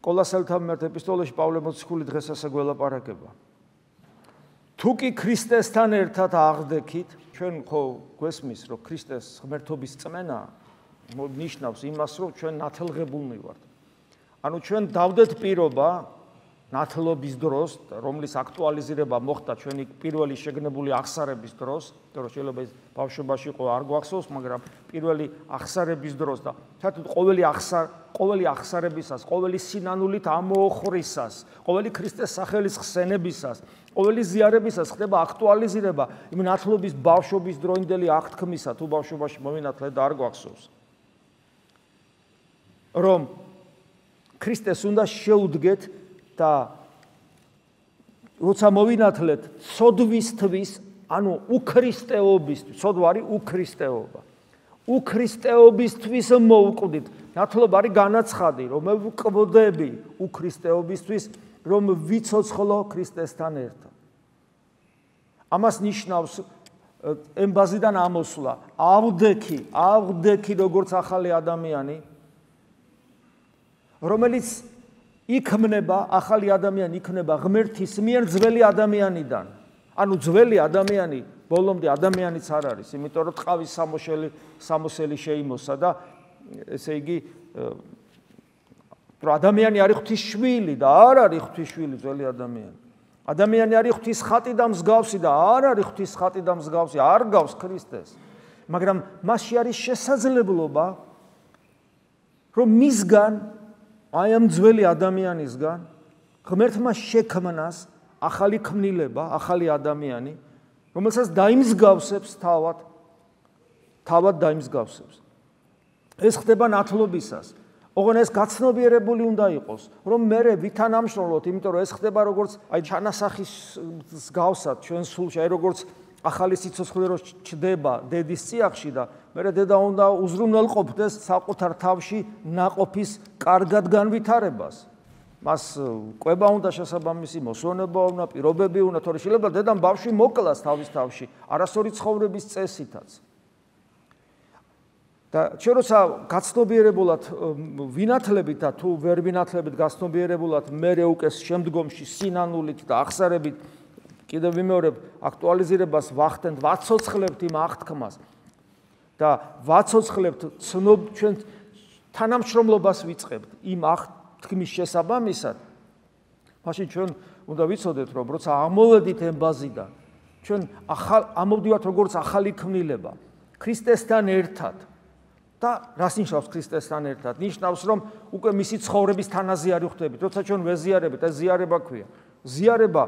კოლასელთა მიმართ ეპისტოლეში პავლე მოციქული დღეს ასე გველაპარაკება. თუ კი ქრისტესთან ერთად აღდექით, ჩვენ ხო გვესმის, რომ ქრისტეს ღმერთობის წმენა ნიშნავს იმას, რომ ჩვენ ნათელღებულნი ვართ. ანუ ჩვენ დავდეთ პირობა ნათლობის დროს, რომლის აქტუალიზირება მოხდა ჩვენი პირველი შეგნებული აღსარების დროს, რომ შეიძლება ეს ბავშვობაში იყო არ გვახსოვს, მაგრამ პირველი აღსარების დროს და საერთოდ ყოველი აღსარებისას, ყოველი სინანულით ამოოხრისას, ყოველი ქრისტეს სახელის ხსენებისას, ყოველი ზიარებისას ხდება აქტუალიზირება იმ ნათლობის ბავშვობის დროინდელი აღთქმისა, თუ ბავშვობაში მოვინათლეთ და არ გვახსოვს. რომ ქრისტეს უნდა შეუდგეთ და როცა მოვინათლეთ ცოდვისთვის, ანუ უქრისტეობისთვის, ცოდვა არის უქრისტეობა. უქრისტეობისთვის მოვკვდით. ნათლობა არის განაცხადი, რომ მე ვკვდები უქრისტეობისთვის, რომ ვიცოცხლო ქრისტესთან ერთად. ამას ნიშნავს ემბაზიდან ამოსვლა, ავდექი როგორც ახალი ადამიანი, რომელიც იქმნება, ახალი ადამიანი იქმნება ღმერთის მიერ ძველი ადამიანიდან. ანუ ძველი ადამიანი ბოლომდე ადამიანიც არ არის, იმიტომ რომ ტყავის სამოსელი შეიმოსა და ესე იგი რომ ადამიანი არის ღვთის შვილი და არ არის ღვთის შვილი ძველი ადამიანი. ადამიანი არის ღვთის ხატი და მსგავსი და არ არის ღვთის ხატი და მსგავსი, არ გავს ქრისტეს. მაგრამ მასში არის შესაძლებლობა, რომ მისგან აი ამ ძველი ადამიანისგან ღმერთმა შექმნას ახალი ქმნილება, ახალი ადამიანი, რომელსაც დაიმსგავსებს თავად დაიმსგავსებს. ეს ხდება ნათლობისას. ოღონდ ეს გაცნობიერებული უნდა იყოს, რომ მე ვითანამშრომლოთ, იმიტომ რომ ეს ხდება როგორც აი ჩანასახის მსგავსად ჩვენ სულში, აი როგორც ახალი სიცოცხლე რო ჩდება დედის წიაღში და მე დედა უნდა უზრუნველყოფდეს საკუთარ თავში ნაყოფის კარგად განვითარებას. მას კვება უნდა შესაბამისი მოსვენება უნდა, პირობები უნდა, თორე შეიძლება დედამ ბავშვი მოკლას თავის თავში, არასორი ცხოვრების წესითაც. და ჩვენ როცა გაცნობიერებულად ვინათლებით და თუ ვერ ვინათლებით გაცნობიერებულად მე უკვე შემდგომში სინანულით და აღსარებით კიდევ ვიმეორებ აქტუალიზირებას ვახდენთ, ვაცოცხლებთ იმ აღთქმას და ვაცოცხლებთ ჩვენ თანამშრომლობას ვიწყებთ იმ აღთქმის შესაბამისად. მაშინ ჩვენ უნდა ვიცოდეთ, რომ როცა ამოვედით ემბაზიდან, ჩვენ ამოვდივართ როგორც ახალი ქმნილება ქრისტესთან ერთად. და რას ნიშნავს ქრისტესთან ერთად? ნიშნავს, რომ უკვე მისი ცხოვრების თანაზიარი ხდებით. როცა ჩვენ ვეზიარებით, ეს ზიარება ქვია. ზიარება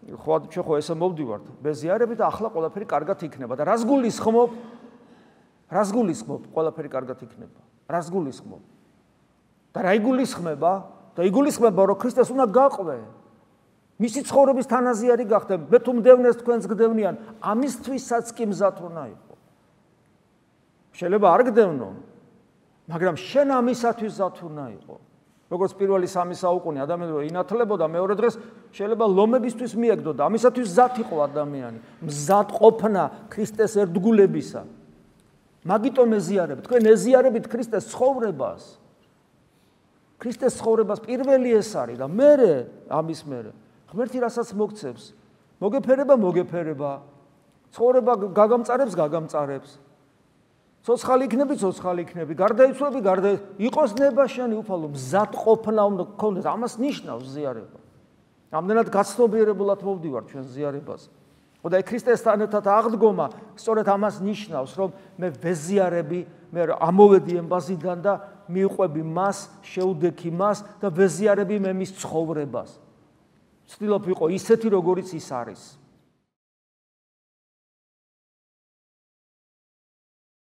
ჩვენ ხო ესე მოვდივართ, ბეზიარებით და ახლა ყველაფერი კარგად იქნება. და რას გულისხმობ? ყველაფერი კარგად იქნება. რას გულისხმობ? და რა იგულისხმება? და იგულისხმება, რომ ქრისტეს უნდა გაყვე. მისი ცხოვრების თანაზიარი გახდე. მე თუ მდევნეს თქვენს გდევნიან, ამისთვისაც კი მზად უნდა იყო. შეიძლება არ გდევნო, მაგრამ შენ ამისათვის მზად უნდა იყო. როგორც პირველი 3 საუკუნე ადამიანი რო ინათლებოდა, მეორე დღეს შეიძლება ლომებისთვის მიეგდო და ამისათვის მზად იყო ადამიანი. მზად ყოფნა ქრისტეს ერთგულებისა. მაგიტომ ეზიარებთ. თქვენ ეზიარებით ქრისტეს ცხოვრებას. ქრისტეს ცხოვრებას პირველი ეს არის და მერე ამის მერე ღმერთი რასაც მოგცემს, მოგეფერება. ცხოვრება გაგამწარებს. ცოცხალი იქნები, გარდაიცვლები, იყოს ნება შენი უფალო, მზად ყოფნა უნდა გქონდეს, ამას ნიშნავს ზიარება. ამდენად გაცნობიერებულად მოვდივართ ჩვენ ზიარებაზე. და ქრისტესთან ერთად აღდგომა სწორედ ამას ნიშნავს, რომ მე ვეზიარები, მე ამოვედი ემბაზიდან და მივყვები მას, შეუდექი მას და ვეზიარები მე მის ცხოვრებას. ვცდილობ ვიყო ისეთი, როგორიც ის არის.